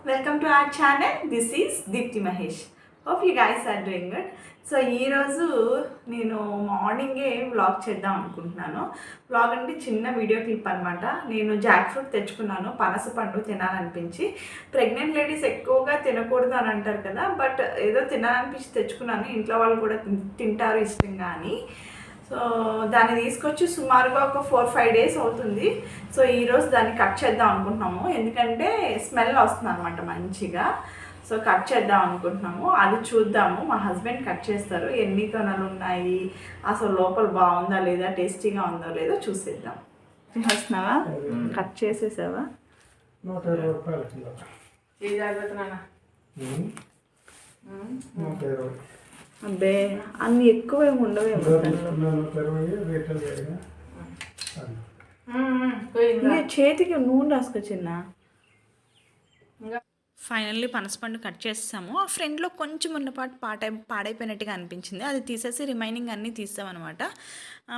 Welcome to our channel. This is Deepthi Mahesh. Hope you guys are doing good. So ఈరోజు నేను మార్నింగే vlog చేద్దాం అనుకుంటున్నాను. Vlog అంటే చిన్న వీడియో క్లిప్ అనమాట. నేను జాక్ ఫ్రూట్ తెచ్చుకున్నాను, పనస పండు తినాలనిపించి. ప్రెగ్నెంట్ లేడీస్ ఎక్కువగా తినకూడదు అని అంటారు కదా, బట్ ఏదో తినాలనిపించి తెచ్చుకున్నాను. ఇంట్లో వాళ్ళు కూడా తింటారు ఇష్టంగా అని. సో దాన్ని తీసుకొచ్చి సుమారుగా ఒక 4-5 డేస్ అవుతుంది. సో ఈరోజు దాన్ని కట్ చేద్దాం అనుకుంటున్నాము, ఎందుకంటే స్మెల్ వస్తుంది అనమాట మంచిగా. సో కట్ చేద్దాం అనుకుంటున్నాము, అది చూద్దాము. మా హస్బెండ్ కట్ చేస్తారు, ఎన్ని తొనలు ఉన్నాయి, అసలు లోపల బాగుందా లేదా, టేస్టీగా ఉందో లేదో చూసేద్దాం. వస్తున్నావా? కట్ చేసేసావా? 120 రూపాయలు కిలో. ఏ జాగ్రత్త. అబ్బే అన్ని ఎక్కువ ఏమి ఉండవేమో. చేతికి నూనె రాసుకొచ్చిందా? ఫైనల్లీ పనసపండు కట్ చేసాము. ఆ ఫ్రంట్లో కొంచెం ఉన్నపాటు పాడైపోయినట్టుగా అనిపించింది, అది తీసేసి రిమైనింగ్ అన్నీ తీసామన్నమాట.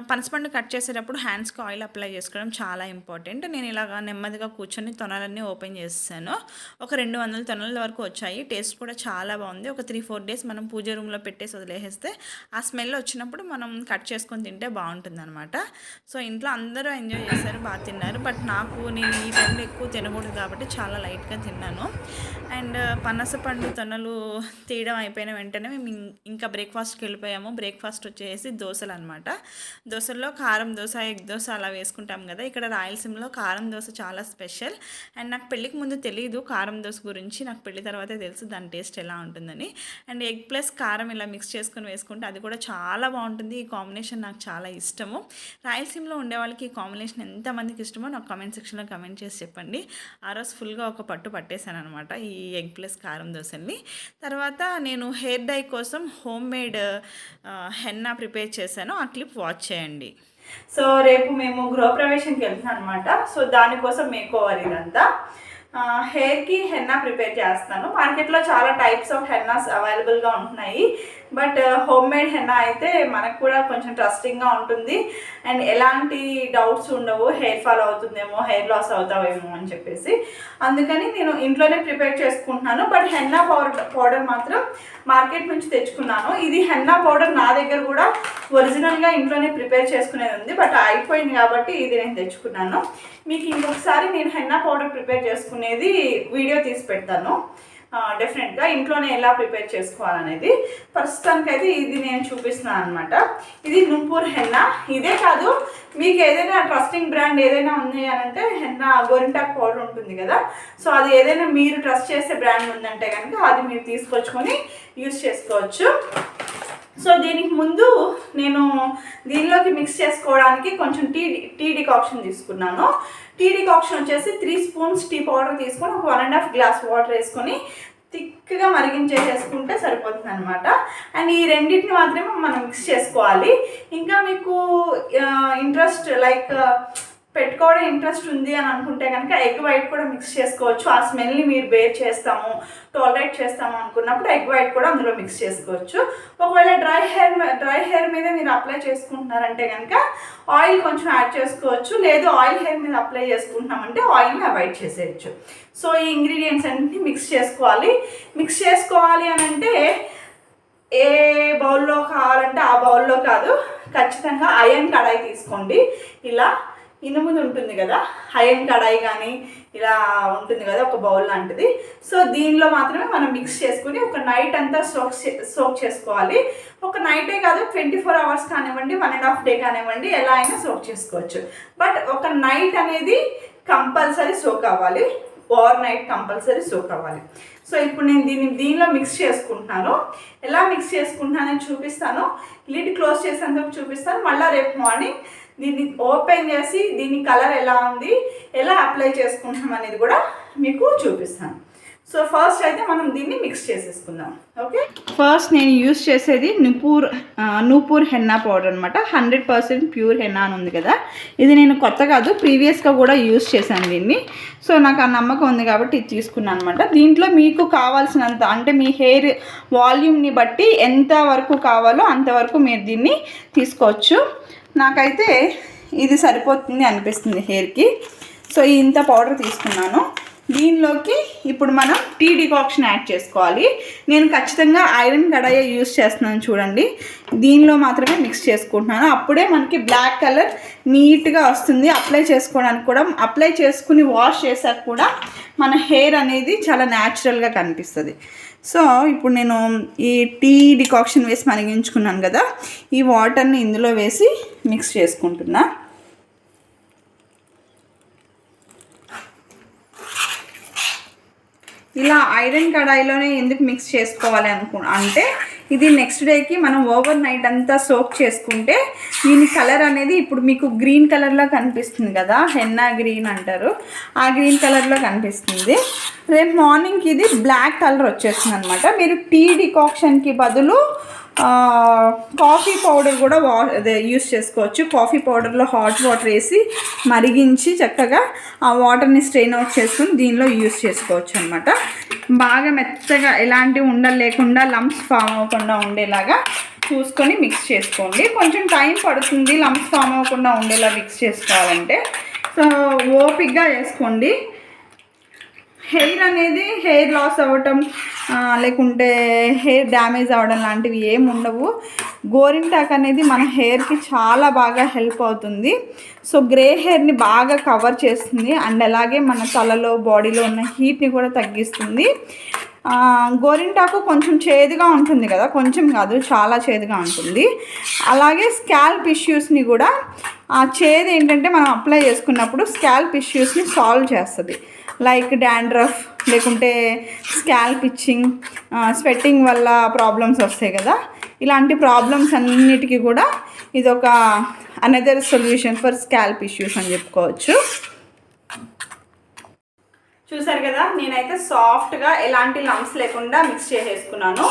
పనసపండు కట్ చేసేటప్పుడు హ్యాండ్స్కి ఆయిల్ అప్లై చేసుకోవడం చాలా ఇంపార్టెంట్. నేను ఇలాగా నెమ్మదిగా కూర్చొని తొనలన్నీ ఓపెన్ చేసాను. ఒక 200 తొనల వరకు వచ్చాయి. టేస్ట్ కూడా చాలా బాగుంది. ఒక 3-4 డేస్ మనం పూజ రూమ్లో పెట్టేసి వదిలేసేస్తే ఆ స్మెల్ వచ్చినప్పుడు మనం కట్ చేసుకొని తింటే బాగుంటుంది అనమాట. సో ఇంట్లో అందరూ ఎంజాయ్ చేశారు, బాగా తిన్నారు. బట్ నేను ఈ టైంలో ఎక్కువ తినకూడదు కాబట్టి చాలా లైట్గా తిన్నాను. అండ్ పనసపండు తొనలు తీయడం అయిపోయిన వెంటనే మేము ఇంకా బ్రేక్ఫాస్ట్కి వెళ్ళిపోయాము. బ్రేక్ఫాస్ట్ వచ్చేసి దోశలు అనమాట. దోశల్లో కారం దోశ, ఎగ్ దోశ అలా వేసుకుంటాం కదా. ఇక్కడ రాయలసీమలో కారం దోశ చాలా స్పెషల్. అండ్ నాకు పెళ్ళికి ముందు తెలియదు కారం దోశ గురించి, నాకు పెళ్ళి తర్వాతే తెలుసు దాని టేస్ట్ ఎలా ఉంటుందని. అండ్ ఎగ్ ప్లస్ కారం ఇలా మిక్స్ చేసుకుని వేసుకుంటే అది కూడా చాలా బాగుంటుంది. ఈ కాంబినేషన్ నాకు చాలా ఇష్టము. రాయలసీమలో ఉండే వాళ్ళకి ఈ కాంబినేషన్ ఎంతమందికి ఇష్టమో నాకు కామెంట్ సెక్షన్లో కామెంట్ చేసి చెప్పండి. ఆ రోజు ఫుల్గా ఒక పట్టేశాను అనమాట ఈ ఎగ్ ప్లస్ కారం దోశని. తర్వాత నేను హెయిర్ డై కోసం హోమ్ మేడ్ హెన్నా ప్రిపేర్ చేశాను, ఆ క్లిప్ వాచ్ చేయండి. సో రేపు మేము గృహప్రవేశంకి వెళ్తున్నాం అనమాట. సో దానికోసం మేక్ ఓవర్ ఇదంతా. హెయిర్కి హెన్నా ప్రిపేర్ చేస్తాను. మార్కెట్లో చాలా టైప్స్ ఆఫ్ హెన్నాస్ అవైలబుల్గా ఉంటున్నాయి, బట్ హోమ్ మేడ్ హెన్నా అయితే మనకు కూడా కొంచెం ట్రస్టింగ్గా ఉంటుంది. అండ్ ఎలాంటి డౌట్స్ ఉండవు, హెయిర్ ఫాల్ అవుతుందేమో, హెయిర్ లాస్ అవుతావేమో అని చెప్పేసి. అందుకని నేను ఇంట్లోనే ప్రిపేర్ చేసుకుంటున్నాను. బట్ హెన్నా పౌడర్ మాత్రం మార్కెట్ నుంచి తెచ్చుకున్నాను. ఇది హెన్నా పౌడర్ నా దగ్గర కూడా ఒరిజినల్గా ఇంట్లోనే ప్రిపేర్ చేసుకునేది ఉంది, బట్ అయిపోయింది కాబట్టి ఇది నేను తెచ్చుకున్నాను. మీకు ఇంకొకసారి నేను హెన్నా పౌడర్ ప్రిపేర్ చేసుకునేది వీడియో తీసి పెడతాను డెఫినెట్గా, ఇంట్లోనే ఎలా ప్రిపేర్ చేసుకోవాలనేది. ప్రస్తుతానికైతే ఇది నేను చూపిస్తున్నాను అనమాట. ఇది నుపూర్ హెన్నా. ఇదే కాదు, మీకు ఏదైనా ట్రస్టింగ్ బ్రాండ్ ఏదైనా ఉంది అని అంటే హెన్నా గోరింటాక్ పౌడర్ ఉంటుంది కదా, సో అది ఏదైనా మీరు ట్రస్ట్ చేసే బ్రాండ్ ఉందంటే కనుక అది మీరు తీసుకొచ్చుకొని యూస్ చేసుకోవచ్చు. సో దీనికి ముందు నేను దీనిలోకి మిక్స్ చేసుకోవడానికి కొంచెం టీ డికాక్షన్ తీసుకున్నాను. టీ డికాక్షన్ వచ్చేసి 3 స్పూన్స్ టీ పౌడర్ తీసుకొని ఒక 1.5 గ్లాస్ వాటర్ వేసుకొని థిక్గా మరిగించేసుకుంటే సరిపోతుంది అనమాట. అండ్ ఈ రెండింటిని మాత్రమే మనం మిక్స్ చేసుకోవాలి. ఇంకా మీకు ఇంట్రెస్ట్ పెట్టుకోవడం ఇంట్రెస్ట్ ఉంది అని అనుకుంటే కనుక ఎగ్ వైట్ కూడా మిక్స్ చేసుకోవచ్చు. ఆ స్మెల్ని మీరు బేర్ చేస్తాము, టాలరేట్ చేస్తాము అనుకున్నప్పుడు ఎగ్ వైట్ కూడా అందులో మిక్స్ చేసుకోవచ్చు. ఒకవేళ డ్రై హెయిర్ మీద మీరు అప్లై చేసుకుంటున్నారంటే కనుక ఆయిల్ కొంచెం యాడ్ చేసుకోవచ్చు. లేదు ఆయిల్ హెయిర్ మీద అప్లై చేసుకుంటున్నామంటే ఆయిల్ని అవాయిడ్ చేసేయచ్చు. సో ఈ ఇంగ్రీడియంట్స్ అన్నింటినీ మిక్స్ చేసుకోవాలి అని అంటే ఏ బౌల్లో కావాలంటే ఆ బౌల్లో కాదు, ఖచ్చితంగా ఐరన్ కడాయి తీసుకోండి. ఇలా ఇనుముది ఉంటుంది కదా, ఐరన్ కడాయి కానీ ఇలా ఉంటుంది కదా ఒక బౌల్ లాంటిది. సో దీనిలో మాత్రమే మనం మిక్స్ చేసుకుని ఒక నైట్ అంతా సోక్ చేసుకోవాలి. ఒక నైటే కాదు, 24 అవర్స్ కానివ్వండి, 1.5 డే కానివ్వండి, ఎలా అయినా సోక్ చేసుకోవచ్చు. బట్ ఒక నైట్ అనేది కంపల్సరీ సోక్ అవ్వాలి, ఓవర్ నైట్ కంపల్సరీ సోక్ అవ్వాలి. సో ఇప్పుడు నేను దీనిలో మిక్స్ చేసుకుంటున్నాను. ఎలా మిక్స్ చేసుకుంటున్నానని చూపిస్తాను, లిడ్ క్లోజ్ చేసేందుకు చూపిస్తాను. మళ్ళీ రేపు మార్నింగ్ దీన్ని ఓపెన్ చేసి దీని కలర్ ఎలా ఉంది, ఎలా అప్లై చేసుకుంటాం అనేది కూడా మీకు చూపిస్తాను. సో ఫస్ట్ అయితే మనం దీన్ని మిక్స్ చేసేసుకుందాం. ఓకే, ఫస్ట్ నేను యూస్ చేసేది నూపూర్ హెన్నా పౌడర్ అనమాట. 100% ప్యూర్ హెన్నా అని ఉంది కదా, ఇది నేను కొత్త కాదు, ప్రీవియస్గా కూడా యూస్ చేశాను దీన్ని. సో నాకు ఆ నమ్మకం ఉంది కాబట్టి ఇది తీసుకున్నాను అనమాట. దీంట్లో మీకు కావాల్సినంత, అంటే మీ హెయిర్ వాల్యూమ్ని బట్టి ఎంత వరకు కావాలో అంతవరకు మీరు దీన్ని తీసుకోవచ్చు. నాకైతే ఇది సరిపోతుంది అనిపిస్తుంది హెయిర్కి. సో ఇంత పౌడర్ తీసుకున్నాను. దీనిలోకి ఇప్పుడు మనం టీ డికాక్షన్ యాడ్ చేసుకోవాలి. నేను ఖచ్చితంగా ఐరన్ కడాయి యూస్ చేస్తున్నాను చూడండి. దీనిలో మాత్రమే మిక్స్ చేసుకుంటున్నాను. అప్పుడే మనకి బ్లాక్ కలర్ నీట్గా వస్తుంది. అప్లై చేసుకోవడానికి కూడా, అప్లై చేసుకుని వాష్ చేసాక కూడా మన హెయిర్ అనేది చాలా న్యాచురల్గా కనిపిస్తుంది. సో ఇప్పుడు నేను ఈ టీ డికాక్షన్ వేసి మరిగించుకున్నాను కదా, ఈ వాటర్ని ఇందులో వేసి మిక్స్ చేసుకుంటున్నా. ఇలా ఐరన్ కడాయిలోనే ఎందుకు మిక్స్ చేసుకోవాలి అంటే ఇది నెక్స్ట్ డేకి మనం ఓవర్ నైట్ అంతా సోక్ చేసుకుంటే దీని కలర్ అనేది ఇప్పుడు మీకు గ్రీన్ కలర్లో కనిపిస్తుంది కదా, హెన్నా గ్రీన్ అంటారు, ఆ గ్రీన్ కలర్లో కనిపిస్తుంది. రేపు మార్నింగ్కి ఇది బ్లాక్ కలర్ వచ్చేస్తుంది అనమాట. మీరు టీ డికాక్షన్కి బదులు కాఫీ పౌడర్ కూడా యూస్ చేసుకోవచ్చు. కాఫీ పౌడర్లో హాట్ వాటర్ వేసి మరిగించి చక్కగా ఆ వాటర్ని స్ట్రెయిన్ అవుట్ చేసుకుని దీనిలో యూస్ చేసుకోవచ్చు అనమాట. బాగా మెత్తగా ఎలాంటి ఉండలు లేకుండా, లంప్స్ ఫామ్ అవ్వకుండా ఉండేలాగా చూసుకొని మిక్స్ చేసుకోండి. కొంచెం టైం పడుతుంది లంప్స్ ఫామ్ అవ్వకుండా ఉండేలా మిక్స్ చేసుకోవాలంటే. సో ఓపిక్గా చేసుకోండి. హెయిర్ అనేది హెయిర్ లాస్ అవ్వటం లేకుంటే హెయిర్ డ్యామేజ్ అవ్వడం లాంటివి ఏమి ఉండవు. గోరింటాక్ అనేది మన హెయిర్కి చాలా బాగా హెల్ప్ అవుతుంది. సో గ్రే హెయిర్ని బాగా కవర్ చేస్తుంది అండ్ అలాగే మన తలలో బాడీలో ఉన్న హీట్ని కూడా తగ్గిస్తుంది. గోరింటాకు కొంచెం చేదుగా ఉంటుంది కదా, కొంచెం కాదు చాలా చేదుగా ఉంటుంది. అలాగే స్కాల్ప్ ఇష్యూస్ని కూడా ఆ చేదు ఏంటంటే మనం అప్లై చేసుకున్నప్పుడు స్కాల్ప్ ఇష్యూస్ని సాల్వ్ చేస్తుంది. లైక్ డాండ్రఫ్ లేకుంటే స్కాల్ప్ ఇచ్చింగ్, స్వెట్టింగ్ వల్ల ప్రాబ్లమ్స్ వస్తాయి కదా, ఇలాంటి ప్రాబ్లమ్స్ అన్నిటికీ కూడా ఇది ఒక another solution for scalp issues అని చెప్పుకోవచ్చు. చూసారు కదా, నేనైతే సాఫ్ట్గా ఎలాంటి లంప్స్ లేకుండా మిక్స్ చేసేసుకున్నాను.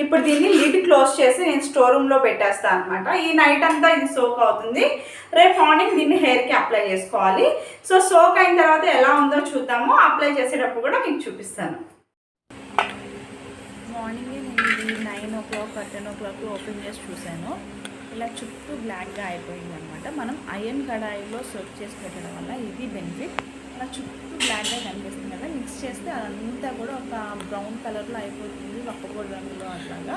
ఇప్పుడు దీన్ని లిడ్ క్లోజ్ చేసి నేను స్టోర్ రూమ్లో పెట్టేస్తాను అనమాట. ఈ నైట్ అంతా ఇది సోక్ అవుతుంది. రేపు మార్నింగ్ దీన్ని హెయిర్కి అప్లై చేసుకోవాలి. సో సోక్ అయిన తర్వాత ఎలా ఉందో చూద్దాము. అప్లై చేసేటప్పుడు కూడా మీకు చూపిస్తాను. మార్నింగే నేను ఇది 9 o'clock 10 o'clock ఓపెన్ చేసి చూశాను. ఇలా చుట్టూ బ్లాక్గా అయిపోయింది అనమాట. మనం ఐరన్ కడాయిలో సోక్ చేసి పెట్టడం వల్ల ఇది బెనిఫిట్. అలా చుట్టూ బ్లాక్గా కనిపిస్తుంది కదా, మిక్స్ చేస్తే అదంతా కూడా ఒక బ్రౌన్ కలర్లో అయిపోతుంది, ఒక్కపొడి రంగులో అట్లాగా.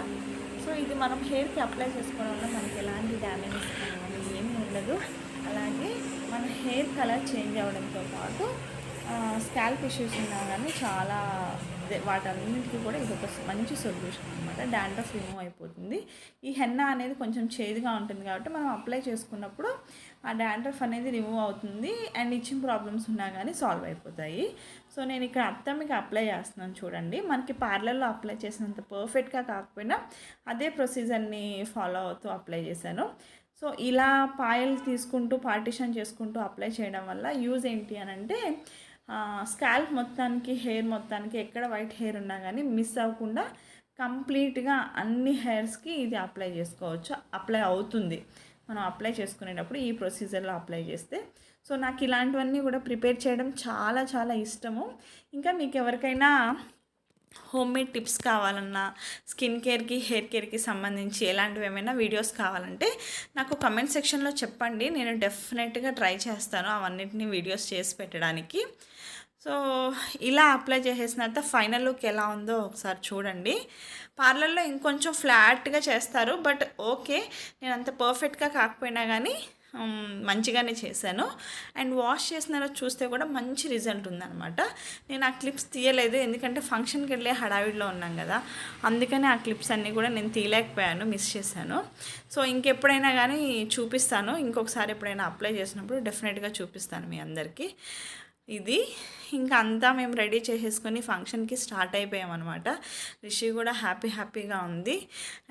సో ఇది మనం హెయిర్కి అప్లై చేసుకోవడం వల్ల మనకి ఎలాంటి డ్యామేజెస్ కానీ ఏమీ ఉండదు. అలాగే మన హెయిర్ కలర్ చేంజ్ అవ్వడంతో పాటు స్కాల్ప్ ఇష్యూస్ ఉన్నా కానీ చాలా వాటన్నిటికీ కూడా ఇది ఒక మంచి సొల్యూషన్ అనమాట. డాండ్రఫ్ రిమూవ్ అయిపోతుంది. ఈ హెన్నా అనేది కొంచెం చేదుగా ఉంటుంది కాబట్టి మనం అప్లై చేసుకున్నప్పుడు ఆ డాండ్రఫ్ అనేది రిమూవ్ అవుతుంది అండ్ ఇచ్చింగ్ ప్రాబ్లమ్స్ ఉన్నా కానీ సాల్వ్ అయిపోతాయి. సో నేను ఇక్కడ అత్తమ్మకి అప్లై చేస్తున్నాను చూడండి. మనకి పార్లర్లో అప్లై చేసినంత పర్ఫెక్ట్గా కాకపోయినా అదే ప్రొసీజర్ని ఫాలో అవుతూ అప్లై చేశాను. సో ఇలా పాయలు తీసుకుంటూ పార్టిషన్ చేసుకుంటూ అప్లై చేయడం వల్ల యూజ్ ఏంటి అని అంటే స్కాల్ప్ మొత్తానికి, హెయిర్ మొత్తానికి ఎక్కడ వైట్ హెయిర్ ఉన్నా కానీ మిస్ అవ్వకుండా కంప్లీట్గా అన్ని హెయిర్స్కి ఇది అప్లై చేసుకోవచ్చు. అప్లై అవుతుంది మనం అప్లై చేసుకునేటప్పుడు ఈ ప్రొసీజర్లో అప్లై చేస్తే. సో నాకు ఇలాంటివన్నీ కూడా ప్రిపేర్ చేయడం చాలా చాలా ఇష్టము. ఇంకా మీకు ఎవరికైనా హోమ్మేడ్ టిప్స్ కావాలన్నా, స్కిన్ కేర్కి, హెయిర్ కేర్కి సంబంధించి ఎలాంటివి ఏమైనా వీడియోస్ కావాలంటే నాకు కమెంట్ సెక్షన్లో చెప్పండి. నేను డెఫినెట్గా ట్రై చేస్తాను అవన్నిటిని వీడియోస్ చేసి పెట్టడానికి. సో ఇలా అప్లై చేసేసిన తర్వాత ఫైనల్ లుక్ ఎలా ఉందో ఒకసారి చూడండి. పార్లర్లో ఇంకొంచెం ఫ్లాట్గా చేస్తారు, బట్ ఓకే, నేను అంత పర్ఫెక్ట్గా కాకపోయినా కానీ మంచిగానే చేశాను. అండ్ వాష్ చేసిన చూస్తే కూడా మంచి రిజల్ట్ ఉందన్నమాట. నేను ఆ క్లిప్స్ తీయలేదు, ఎందుకంటే ఫంక్షన్కి వెళ్ళే హడావిడిలో ఉన్నాం కదా, అందుకని ఆ క్లిప్స్ అన్నీ కూడా నేను తీయలేకపోయాను, మిస్ చేశాను. సో ఇంకెప్పుడైనా కానీ చూపిస్తాను, ఇంకొకసారి ఎప్పుడైనా అప్లై చేసినప్పుడు డెఫినెట్గా చూపిస్తాను మీ అందరికీ. ఇది ఇంకా అంతా మేము రెడీ చేసేసుకొని ఫంక్షన్కి స్టార్ట్ అయిపోయామన్నమాట. రిషి కూడా హ్యాపీగా ఉంది.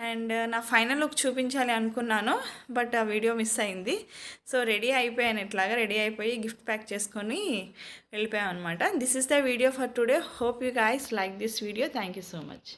అండ్ నా ఫైనల్ లుక్ చూపించాలి అనుకున్నాను, బట్ ఆ వీడియో మిస్ అయింది. సో రెడీ అయిపోయాను, ఇట్లాగా రెడీ అయిపోయి గిఫ్ట్ ప్యాక్ చేసుకొని వెళ్ళిపోయాం అనమాట. This is the video for today. Hope you guys like this video. Thank you so much.